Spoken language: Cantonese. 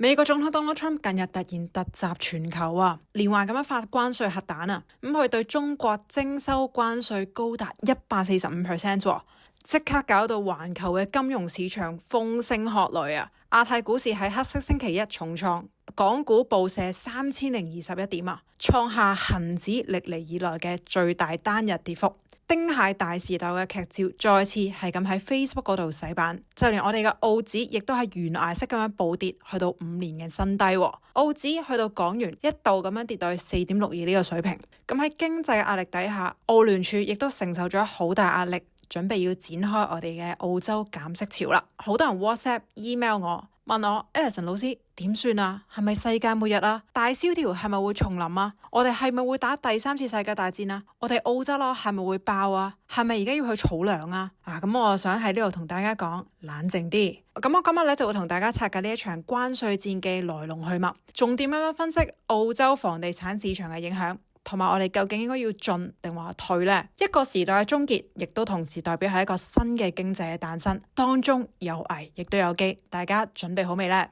美國總統 Donald Trump 近日突然突襲全球啊，連環咁樣發關稅核彈啊，咁佢對中國徵收關稅高達145%，即刻搞到環球嘅金融市場風聲鶴唳啊！亞太股市喺黑色星期一重創，港股暴瀉3021點啊，創下恒指歷嚟以來嘅最大單日跌幅。丁蟹大時代嘅劇照再次係咁喺 Facebook 嗰度洗版，就連我哋嘅澳紙亦都係懸崖式咁樣暴跌，去到5年嘅新低。澳紙去到港元一度咁樣跌到去4.62呢個水平。咁喺經濟壓力底下，澳聯儲亦都承受咗好大壓力，準備要展開我哋嘅澳洲減息潮啦。好多人 WhatsApp、email 我問我 Ellison 老師點算啊？係咪世界末日啊？大蕭條係咪會重臨啊？我哋係咪會打第3次世界大戰啊？我哋澳洲咯係咪會爆啊？係咪而家要去儲糧啊？咁我想喺呢度同大家講冷靜啲。咁我今日咧就會同大家拆解呢一場關稅戰嘅來龍去脈，重點咁樣分析澳洲房地產市場嘅影響，同埋我哋究竟應該要進定話退呢？一個時代嘅終結，亦都同時代表係一個新嘅經濟嘅誕生，當中有危亦都有機，大家準備好未呢？